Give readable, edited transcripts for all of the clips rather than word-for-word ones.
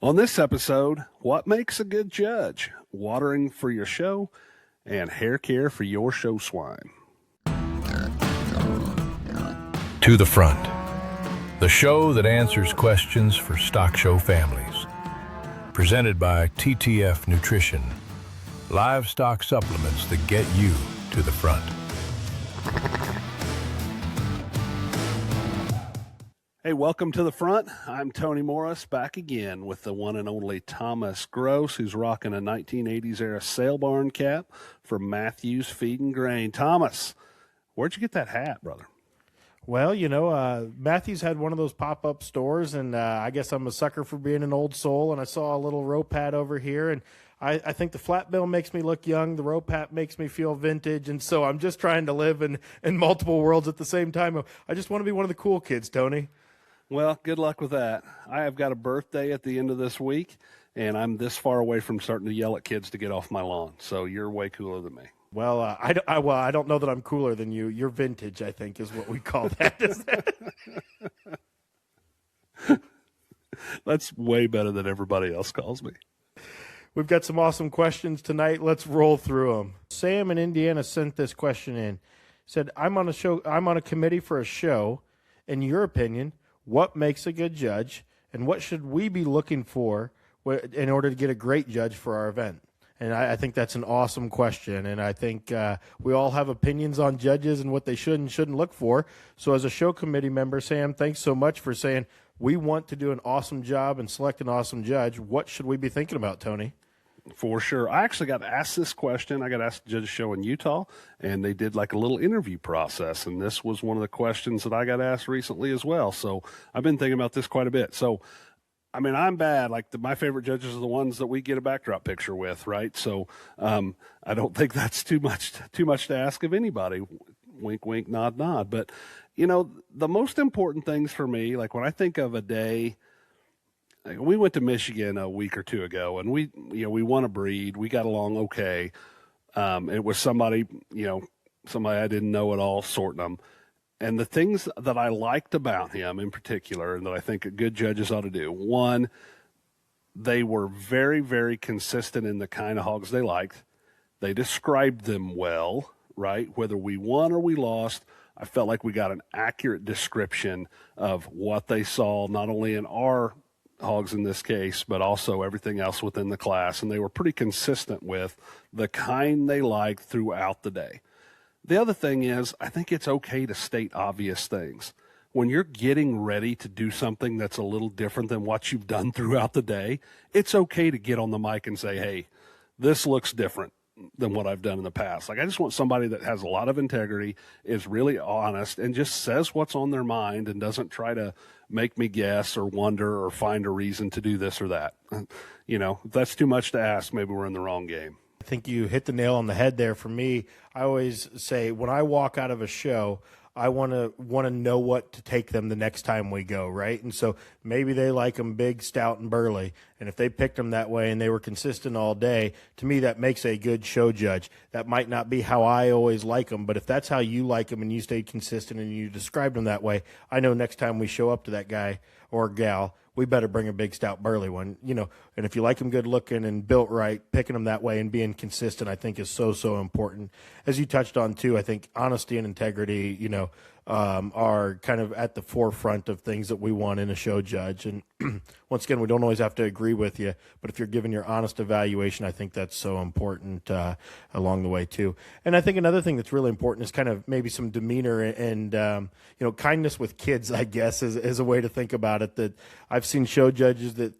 On this episode, what makes a good judge? Watering for your show and hair care for your show swine. To the Front, the show that answers questions for stock show families. Presented by TTF Nutrition, livestock supplements that get you to the front. Hey, welcome to the front. I'm Tony Morris, back again with the one and only Thomas Gross, who's rocking a 1980s era sale barn cap from Matthews Feed and Grain. Thomas, where'd you get that hat, brother? Well, Matthews had one of those pop-up stores, and I guess I'm a sucker for being an old soul, and I saw a little rope hat over here, and I think the flat bill makes me look young, the rope hat makes me feel vintage, and so I'm just trying to live in multiple worlds at the same time. I just want to be one of the cool kids, Tony. Well, good luck with that. I have got a birthday at the end of this week, and I'm this far away from starting to yell at kids to get off my lawn, so you're way cooler than me. Well, I don't know that I'm cooler than you. You're vintage, I think, is what we call that. That's way better than everybody else calls me. We've got some awesome questions tonight. Let's roll through them. Sam in Indiana sent this question in. Said, I'm on a committee for a show. In your opinion, what makes a good judge, and what should we be looking for in order to get a great judge for our event? And I think that's an awesome question, and I think we all have opinions on judges and what they should and shouldn't look for. So as a show committee member, Sam, thanks so much for saying we want to do an awesome job and select an awesome judge. What should we be thinking about, Tony? For sure. I actually got asked this question. I got asked to judge a show in Utah, and they did like a little interview process, and this was one of the questions that I got asked recently as well. So I've been thinking about this quite a bit. So I mean, I'm bad. Like my favorite judges are the ones that we get a backdrop picture with, right? So I don't think that's too much to ask of anybody. Wink, wink, nod, nod. But the most important things for me, like when I think of a day, like we went to Michigan a week or two ago, and we won a breed. We got along okay. It was somebody I didn't know at all sorting them. And the things that I liked about him in particular, and that I think good judges ought to do, one, they were very, very consistent in the kind of hogs they liked. They described them well, right? Whether we won or we lost, I felt like we got an accurate description of what they saw, not only in our hogs in this case, but also everything else within the class. And they were pretty consistent with the kind they liked throughout the day. The other thing is, I think it's okay to state obvious things. When you're getting ready to do something that's a little different than what you've done throughout the day, it's okay to get on the mic and say, hey, this looks different than what I've done in the past. Like, I just want somebody that has a lot of integrity, is really honest, and just says what's on their mind and doesn't try to make me guess or wonder or find a reason to do this or that. If that's too much to ask, maybe we're in the wrong game. I think you hit the nail on the head there. For me, I always say when I walk out of a show, I want to know what to take them the next time we go, right? And so maybe they like them big, stout, and burly. And if they picked them that way and they were consistent all day, to me that makes a good show judge. That might not be how I always like them, but if that's how you like them and you stayed consistent and you described them that way, I know next time we show up to that guy or gal, we better bring a big, stout, burly one, and if you like them good looking and built right, picking them that way and being consistent, I think is so, so important. As you touched on too, I think honesty and integrity, are kind of at the forefront of things that we want in a show judge. And once again, we don't always have to agree with you, but if you're giving your honest evaluation, I think that's so important along the way too. And I think another thing that's really important is kind of maybe some demeanor and kindness with kids, I guess, is a way to think about it. That I've seen show judges that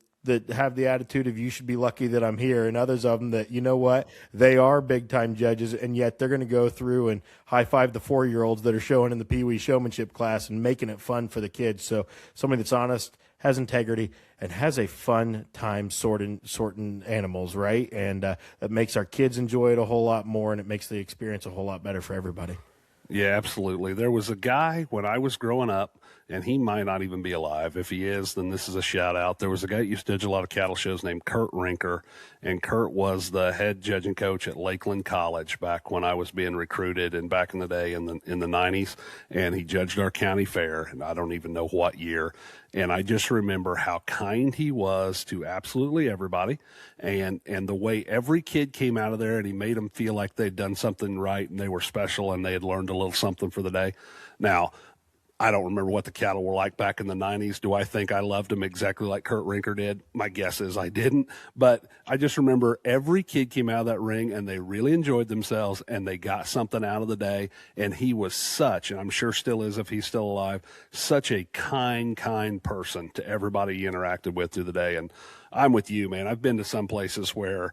have the attitude of you should be lucky that I'm here, and others of them that, they are big-time judges, and yet they're going to go through and high-five the 4-year-olds that are showing in the Pee Wee showmanship class and making it fun for the kids. So somebody that's honest, has integrity, and has a fun time sorting animals, right? And that makes our kids enjoy it a whole lot more, and it makes the experience a whole lot better for everybody. Yeah, absolutely. There was a guy when I was growing up, and he might not even be alive. If he is, then this is a shout out. There was a guy that used to judge a lot of cattle shows named Kurt Rinker, and Kurt was the head judging coach at Lakeland College back when I was being recruited and back in the day in the 90s, and he judged our county fair, and I don't even know what year. And I just remember how kind he was to absolutely everybody, and the way every kid came out of there, and he made them feel like they'd done something right and they were special and they had learned a little something for the day. Now, I don't remember what the cattle were like back in the 90s. Do I think I loved them exactly like Kurt Rinker did? My guess is I didn't. But I just remember every kid came out of that ring and they really enjoyed themselves and they got something out of the day. And he was such, and I'm sure still is if he's still alive, such a kind person to everybody he interacted with through the day. And I'm with you, man. I've been to some places where,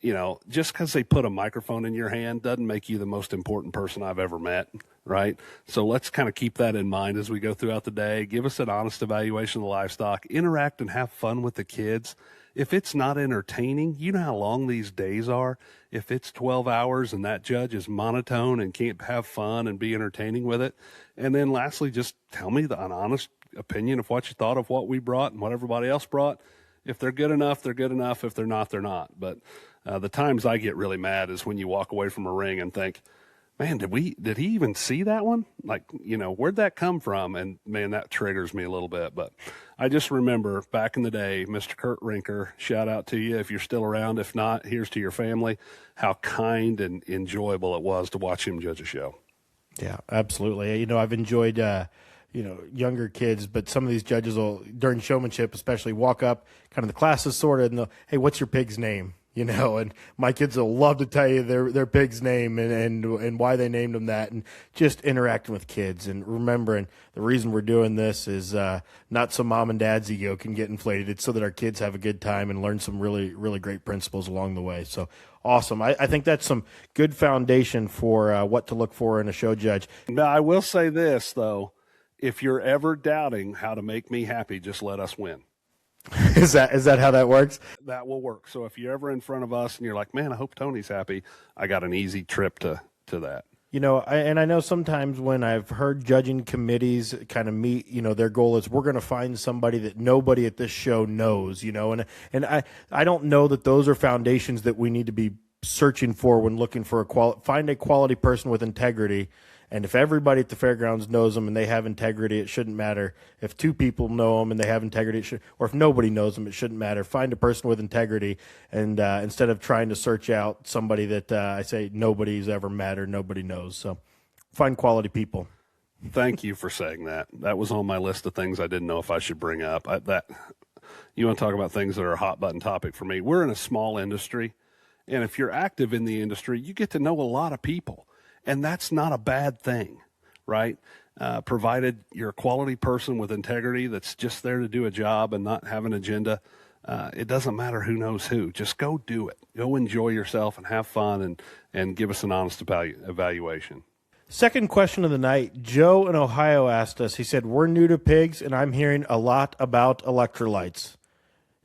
you know, just because they put a microphone in your hand doesn't make you the most important person I've ever met, right? So let's kind of keep that in mind as we go throughout the day. Give us an honest evaluation of the livestock. Interact and have fun with the kids. If it's not entertaining, you know how long these days are. If it's 12 hours and that judge is monotone and can't have fun and be entertaining with it. And then lastly, just tell me an honest opinion of what you thought of what we brought and what everybody else brought. If they're good enough, they're good enough. If they're not, they're not. But the times I get really mad is when you walk away from a ring and think, man, did he even see that one? Like, you know, where'd that come from? And man, that triggers me a little bit. But I just remember back in the day, Mr. Kurt Rinker, shout out to you if you're still around. If not, here's to your family, how kind and enjoyable it was to watch him judge a show. Yeah, absolutely. You know, I've enjoyed, younger kids, but some of these judges will, during showmanship especially, walk up, kind of the class is sorted, and they'll, hey, what's your pig's name? You know, and my kids will love to tell you their pig's name and why they named them that, and just interacting with kids and remembering the reason we're doing this is not so mom and dad's ego can get inflated. It's so that our kids have a good time and learn some really, really great principles along the way. So awesome. I think that's some good foundation for what to look for in a show judge. Now, I will say this, though. If you're ever doubting how to make me happy, just let us win. Is that how that works? That will work. So if you're ever in front of us and you're like, man, I hope Tony's happy, I got an easy trip to that. You know, I know sometimes when I've heard judging committees kind of meet, you know, their goal is we're going to find somebody that nobody at this show knows, you know, and I don't know that those are foundations that we need to be searching for when looking for find a quality person with integrity. And if everybody at the fairgrounds knows them and they have integrity, it shouldn't matter. If two people know them and they have integrity, or if nobody knows them, it shouldn't matter. Find a person with integrity, and instead of trying to search out somebody that I say nobody's ever met or nobody knows. So find quality people. Thank you for saying that. That was on my list of things I didn't know if I should bring up. You want to talk about things that are a hot button topic for me. We're in a small industry, and if you're active in the industry, you get to know a lot of people. And that's not a bad thing, right? Provided you're a quality person with integrity that's just there to do a job and not have an agenda, it doesn't matter who knows who. Just go do it. Go enjoy yourself and have fun and give us an honest evaluation. Second question of the night, Joe in Ohio asked us, he said, we're new to pigs and I'm hearing a lot about electrolytes.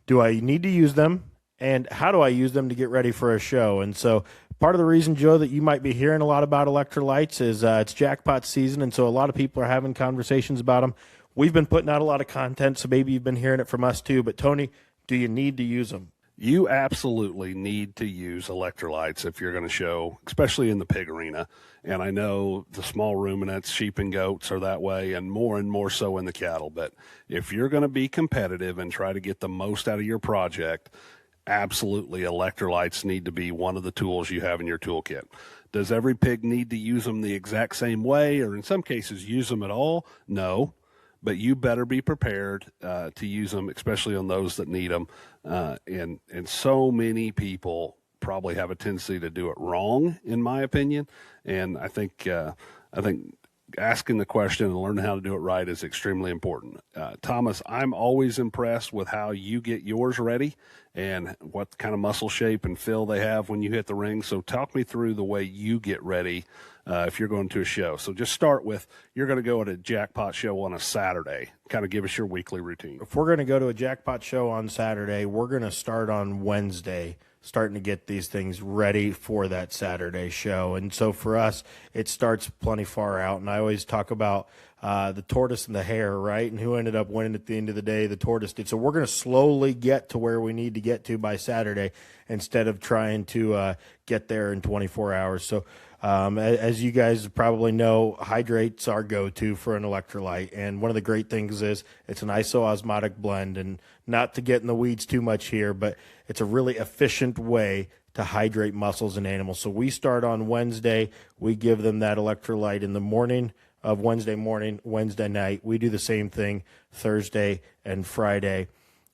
Do I need to use them? And how do I use them to get ready for a show? And so part of the reason, Joe, that you might be hearing a lot about electrolytes is it's jackpot season, and so a lot of people are having conversations about them. We've been putting out a lot of content, so maybe you've been hearing it from us too. But, Tony, do you need to use them? You absolutely need to use electrolytes if you're going to show, especially in the pig arena. And I know the small ruminants, sheep and goats are that way, and more so in the cattle. But if you're going to be competitive and try to get the most out of your project, absolutely, electrolytes need to be one of the tools you have in your toolkit. Does every pig need to use them the exact same way, or in some cases use them at all? No, but you better be prepared to use them, especially on those that need them. And so many people probably have a tendency to do it wrong, in my opinion. And I think asking the question and learning how to do it right is extremely important. Thomas, I'm always impressed with how you get yours ready and what kind of muscle shape and fill they have when you hit the ring. So talk me through the way you get ready if you're going to a show. So just start with, you're going to go at a Jackpot show on a Saturday. Kind of give us your weekly routine. If we're going to go to a Jackpot show on Saturday, we're going to start on Wednesday, starting to get these things ready for that Saturday show. And so for us, it starts plenty far out. And I always talk about the tortoise and the hare, right? And who ended up winning at the end of the day? The tortoise did. So we're going to slowly get to where we need to get to by Saturday instead of trying to get there in 24 hours. So as you guys probably know, Hydrate's our go-to for an electrolyte. And one of the great things is it's an isoosmotic blend. And not to get in the weeds too much here, but it's a really efficient way to hydrate muscles and animals. So we start on Wednesday. We give them that electrolyte in the morning of Wednesday morning, Wednesday night. We do the same thing Thursday and Friday.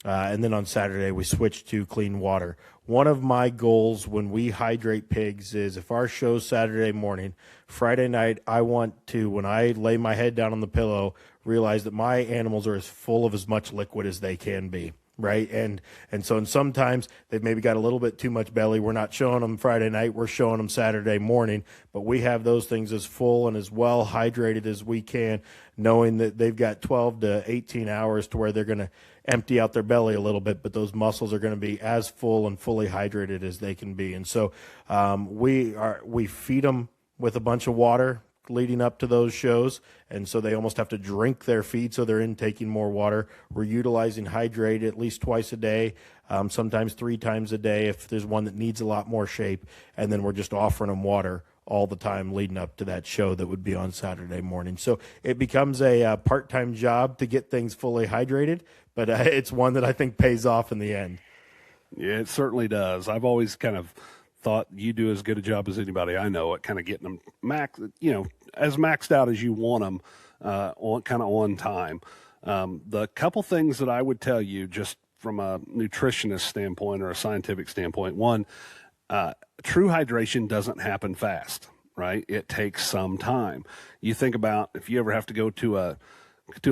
And then on Saturday, we switch to clean water. One of my goals when we hydrate pigs is if our show's Saturday morning, Friday night, I want to, when I lay my head down on the pillow, realize that my animals are as full of as much liquid as they can be. Right. And so sometimes they've maybe got a little bit too much belly. We're not showing them Friday night. We're showing them Saturday morning, but we have those things as full and as well hydrated as we can, knowing that they've got 12 to 18 hours to where they're going to empty out their belly a little bit, but those muscles are going to be as full and fully hydrated as they can be. And so we feed them with a bunch of water leading up to those shows, and so they almost have to drink their feed, so they're intaking more water. We're utilizing Hydrate at least twice a day, sometimes 3 times a day if there's one that needs a lot more shape, and then we're just offering them water all the time leading up to that show that would be on Saturday morning. So it becomes a part-time job to get things fully hydrated, but it's one that I think pays off in the end. Yeah, it certainly does. I've always kind of thought you do as good a job as anybody I know at kind of getting them as maxed out as you want them on time. The couple things that I would tell you just from a nutritionist standpoint or a scientific standpoint, one, true hydration doesn't happen fast, right? It takes some time. You think about if you ever have to go to a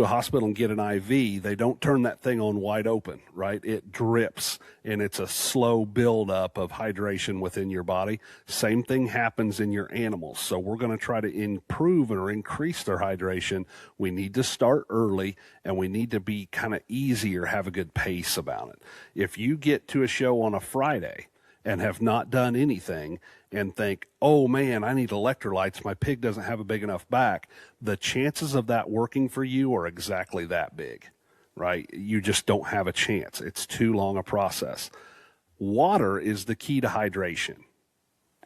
hospital and get an IV, they don't turn that thing on wide open, right? It drips, and it's a slow buildup of hydration within your body. Same thing happens in your animals. So we're going to try to improve or increase their hydration. We need to start early, and we need to be kind of easy or have a good pace about it. If you get to a show on a Friday and have not done anything and think, oh man, I need electrolytes, my pig doesn't have a big enough back, the chances of that working for you are exactly that big, right? You just don't have a chance. It's too long a process. Water is the key to hydration,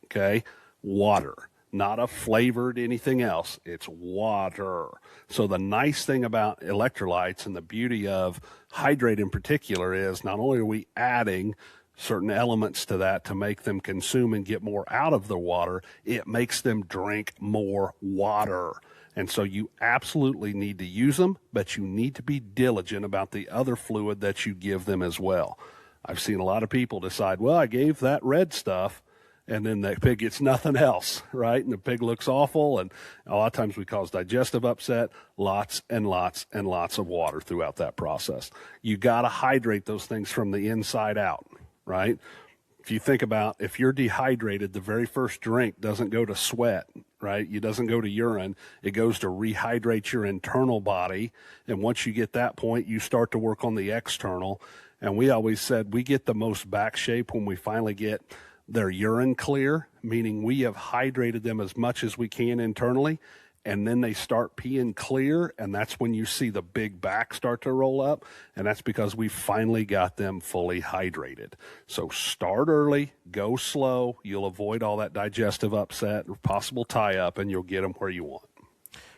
okay? Water, not a flavored anything else. It's water. So the nice thing about electrolytes and the beauty of Hydrate in particular is not only are we adding certain elements to that to make them consume and get more out of the water, it makes them drink more water. And so you absolutely need to use them, but you need to be diligent about the other fluid that you give them as well. I've seen a lot of people decide, well, I gave that red stuff, and then the pig gets nothing else, right? And the pig looks awful, and a lot of times we cause digestive upset, lots and lots and lots of water throughout that process. You got to hydrate those things from the inside out, right? If you think about if you're dehydrated, the very first drink doesn't go to sweat, right? It doesn't go to urine. It goes to rehydrate your internal body. And once you get that point, you start to work on the external. And we always said we get the most back shape when we finally get their urine clear, meaning we have hydrated them as much as we can internally. And then they start peeing clear, and that's when you see the big back start to roll up, and that's because we finally got them fully hydrated. So start early, go slow. You'll avoid all that digestive upset or possible tie-up, and you'll get them where you want.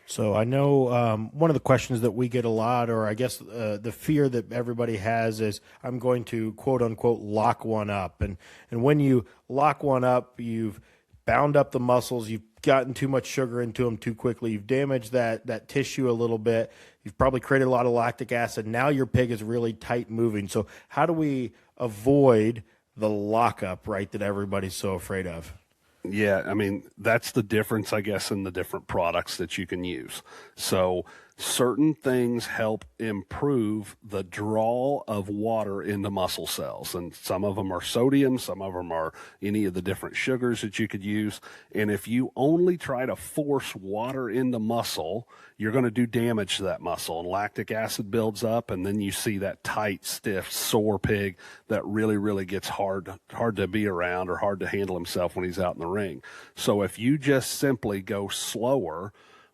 So I know one of the questions that we get a lot, or I guess the fear that everybody has is I'm going to, quote-unquote, lock one up. And when you lock one up, you've bound up the muscles, you've gotten too much sugar into them too quickly, you've damaged that tissue a little bit, you've probably created a lot of lactic acid. Now your pig is really tight moving. So how do we avoid the lockup, right, that everybody's so afraid of? Yeah, I mean, that's the difference, I guess, in the different products that you can use. So certain things help improve the draw of water into muscle cells. And some of them are sodium, some of them are any of the different sugars that you could use. And if you only try to force water into muscle, you're going to do damage to that muscle. And lactic acid builds up, and then you see that tight, stiff, sore pig that really, really gets hard to be around or hard to handle himself when he's out in the ring. So if you just simply go slower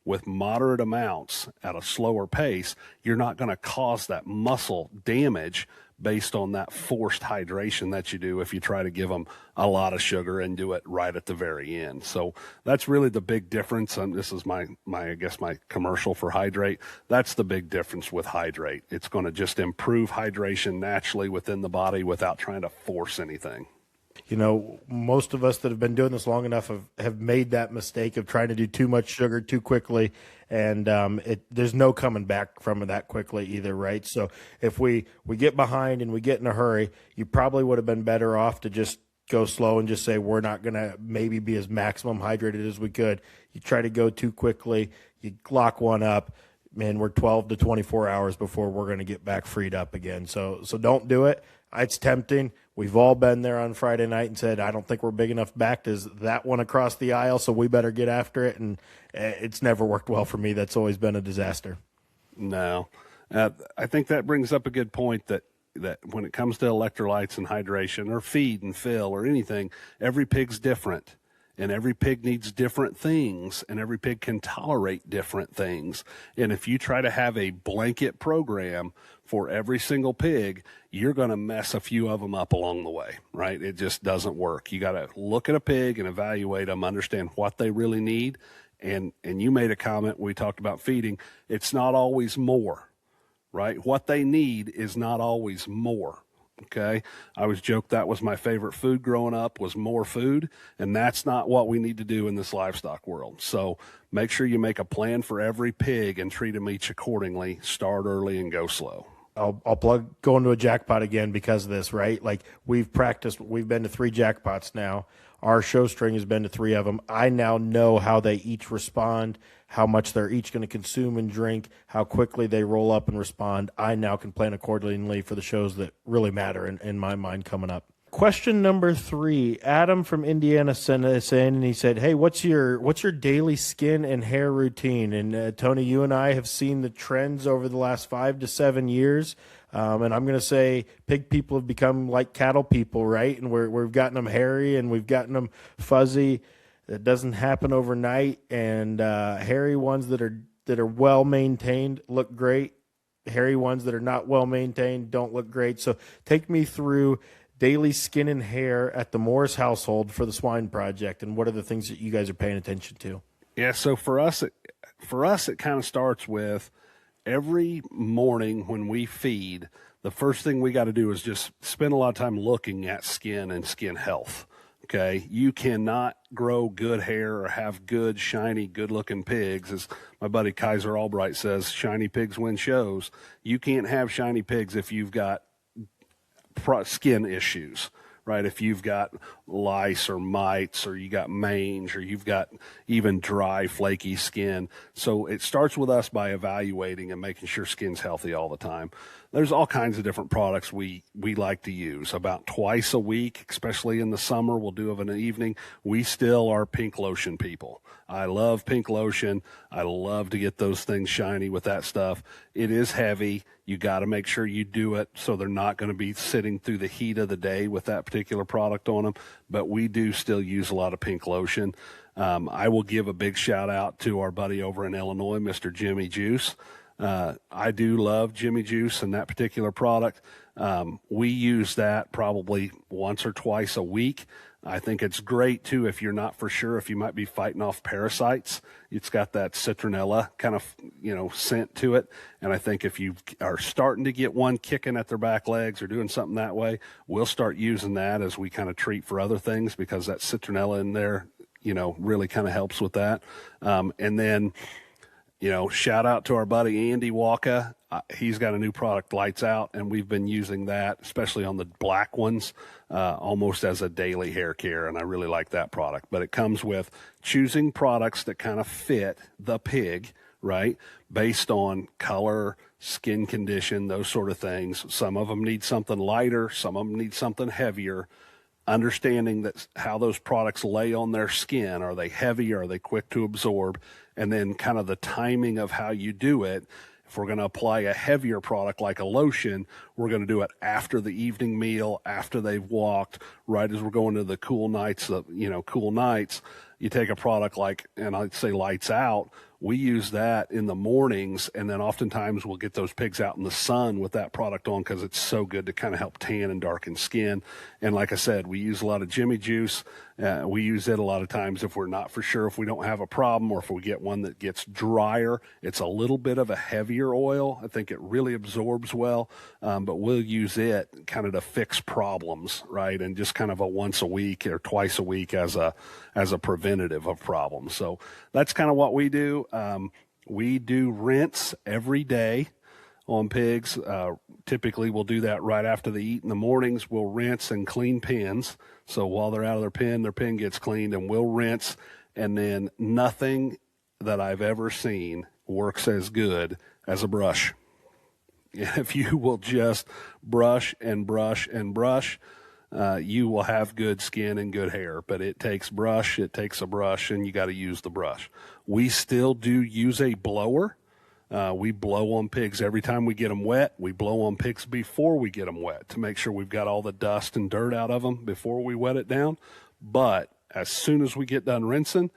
with moderate amounts at a slower pace, you're not going to cause that muscle damage based on that forced hydration that you do if you try to give them a lot of sugar and do it right at the very end. So that's really the big difference. This is my I guess my commercial for Hydrate. That's the big difference with Hydrate. It's going to just improve hydration naturally within the body without trying to force anything. You know, most of us that have been doing this long enough have made that mistake of trying to do too much sugar too quickly, and there's no coming back from it that quickly either, right? So if we get behind and we get in a hurry, you probably would have been better off to just go slow and just say we're not going to maybe be as maximum hydrated as we could. You try to go too quickly, you lock one up, man, we're 12 to 24 hours before we're going to get back freed up again. So don't do it. It's tempting. We've all been there on Friday night and said, I don't think we're big enough back. Does that one across the aisle, so we better get after it. And it's never worked well for me. That's always been a disaster. No. I think that brings up a good point that when it comes to electrolytes and hydration or feed and fill or anything, every pig's different. And every pig needs different things, and every pig can tolerate different things. And if you try to have a blanket program for every single pig, you're going to mess a few of them up along the way, right? It just doesn't work. You got to look at a pig and evaluate them, understand what they really need. And you made a comment, we talked about feeding. It's not always more, right? What they need is not always more. Okay. I always joked that was my favorite food growing up was more food. And that's not what we need to do in this livestock world. So make sure you make a plan for every pig and treat them each accordingly. Start early and go slow. I'll plug going to a Jackpot again because of this, right? Like we've been to 3 Jackpots now. Our show string has been to 3 of them. I now know how they each respond, how much they're each going to consume and drink, how quickly they roll up and respond. I now can plan accordingly for the shows that really matter in my mind coming up. Question number 3, Adam from Indiana sent us in and he said, hey, what's your daily skin and hair routine? And Tony, you and I have seen the trends over the last 5 to 7 years. And I'm going to say pig people have become like cattle people, right? And we've gotten them hairy and we've gotten them fuzzy. That doesn't happen overnight. And hairy ones that are well maintained look great. Hairy ones that are not well maintained don't look great. So take me through daily skin and hair at the Morris household for the swine project, and what are the things that you guys are paying attention to? Yeah, so for us it kind of starts with every morning when we feed, the first thing we got to do is just spend a lot of time looking at skin and skin health. Okay, you cannot grow good hair or have good, shiny, good-looking pigs. As my buddy Kaiser Albright says, shiny pigs win shows. You can't have shiny pigs if you've got skin issues, right? If you've got lice or mites, or you got mange, or you've got even dry, flaky skin. So it starts with us by evaluating and making sure skin's healthy all the time. There's all kinds of different products we like to use. About twice a week, especially in the summer, we'll do it in the evening. We still are pink lotion people. I love pink lotion. I love to get those things shiny with that stuff. It is heavy. You got to make sure you do it so they're not going to be sitting through the heat of the day with that particular product on them. But we do still use a lot of pink lotion. I will give a big shout out to our buddy over in Illinois, Mr. Jimmy Juice. I do love Jimmy Juice and that particular product. We use that probably once or twice a week. I think it's great too if you're not for sure if you might be fighting off parasites. It's got that citronella kind of, scent to it. And I think if you are starting to get one kicking at their back legs or doing something that way, we'll start using that as we kind of treat for other things because that citronella in there, really kind of helps with that. And then, shout out to our buddy Andy Walker. He's got a new product, Lights Out, and we've been using that, especially on the black ones, almost as a daily hair care, and I really like that product. But it comes with choosing products that kind of fit the pig, right, based on color, skin condition, those sort of things. Some of them need something lighter, some of them need something heavier. Understanding that how those products lay on their skin. Are they heavy? Are they quick to absorb? And then kind of the timing of how you do it. If we're going to apply a heavier product like a lotion, we're going to do it after the evening meal, after they've walked, right as we're going to the cool nights, cool nights. You take a product like, and I'd say Lights Out, we use that in the mornings, and then oftentimes we'll get those pigs out in the sun with that product on because it's so good to kind of help tan and darken skin. And like I said, we use a lot of Jimmy Juice. We use it a lot of times if we're not for sure if we don't have a problem, or if we get one that gets drier. It's a little bit of a heavier oil. I think it really absorbs well, but we'll use it kind of to fix problems, right? And just kind of a once a week or twice a week as a preventative of problems. So that's kind of what we do. We do rinse every day on pigs. Typically we'll do that right after they eat in the mornings. We'll rinse and clean pens. So while they're out of their pen gets cleaned, and we'll rinse. And then nothing that I've ever seen works as good as a brush. If you will just brush and brush and brush, you will have good skin and good hair. But it takes a brush, and you got to use the brush. We still do use a blower. We blow on pigs every time we get them wet. We blow on pigs before we get them wet to make sure we've got all the dust and dirt out of them before we wet it down. But as soon as we get done rinsing,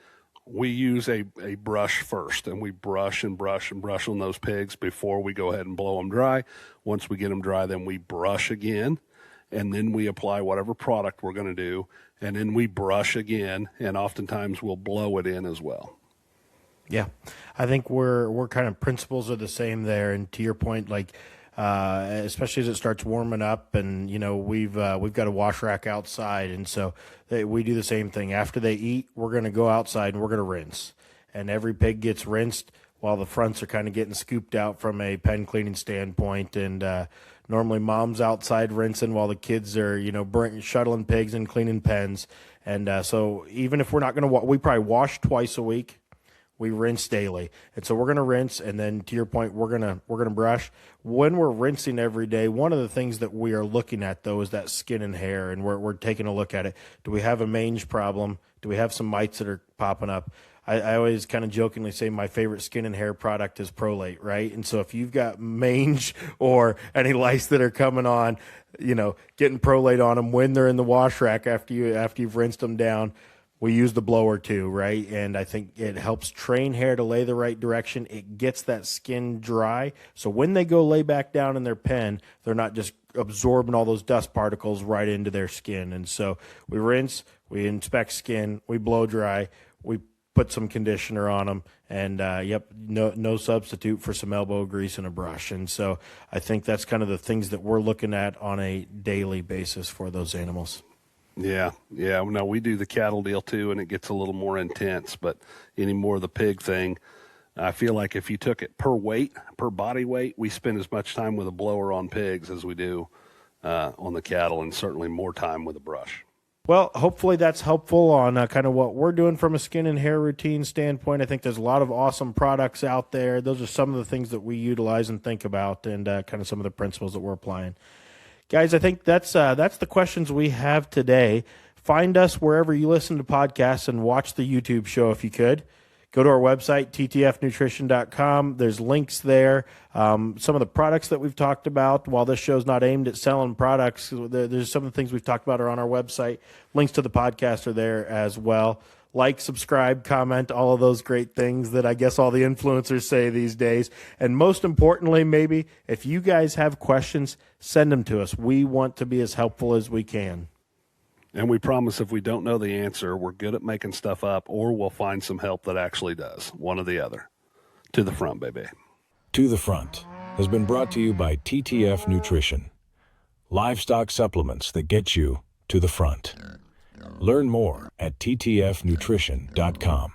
we use a brush first, and we brush and brush and brush on those pigs before we go ahead and blow them dry. Once we get them dry, then we brush again, and then we apply whatever product we're going to do, and then we brush again, and oftentimes we'll blow it in as well. Yeah, I think we're kind of principles are the same there. And to your point, like especially as it starts warming up, and we've got a wash rack outside, and so we do the same thing. After they eat, we're going to go outside and we're going to rinse, and every pig gets rinsed while the fronts are kind of getting scooped out from a pen cleaning standpoint. And normally mom's outside rinsing while the kids are shuttling pigs and cleaning pens. And so even if we're not going to, we probably wash twice a week. We rinse daily. And so we're going to rinse, and then to your point, we're going to brush. When we're rinsing every day, one of the things that we are looking at, though, is that skin and hair, and we're taking a look at it. Do we have a mange problem? Do we have some mites that are popping up? I always kind of jokingly say my favorite skin and hair product is Prolate, right? And so if you've got mange or any lice that are coming on, getting Prolate on them when they're in the wash rack after you've rinsed them down, we use the blower too, right? And I think it helps train hair to lay the right direction. It gets that skin dry. So when they go lay back down in their pen, they're not just absorbing all those dust particles right into their skin. And so we rinse, we inspect skin, we blow dry, we put some conditioner on them, and no substitute for some elbow grease and a brush. And so I think that's kind of the things that we're looking at on a daily basis for those animals. Yeah. No, we do the cattle deal too, and it gets a little more intense. But any more of the pig thing, I feel like if you took it per body weight, we spend as much time with a blower on pigs as we do on the cattle, and certainly more time with a brush. Well, hopefully that's helpful on kind of what we're doing from a skin and hair routine standpoint. I think there's a lot of awesome products out there. Those are some of the things that we utilize and think about, and kind of some of the principles that we're applying. Guys, I think that's the questions we have today. Find us wherever you listen to podcasts and watch the YouTube show if you could. Go to our website, ttfnutrition.com. There's links there. Some of the products that we've talked about, while this show's not aimed at selling products, there's some of the things we've talked about are on our website. Links to the podcast are there as well. Like, subscribe, comment, all of those great things that I guess all the influencers say these days. And most importantly, maybe, if you guys have questions, send them to us. We want to be as helpful as we can. And we promise if we don't know the answer, we're good at making stuff up, or we'll find some help that actually does. One or the other. To the front, baby. To the Front has been brought to you by TTF Nutrition. Livestock supplements that get you to the front. Learn more at ttfnutrition.com.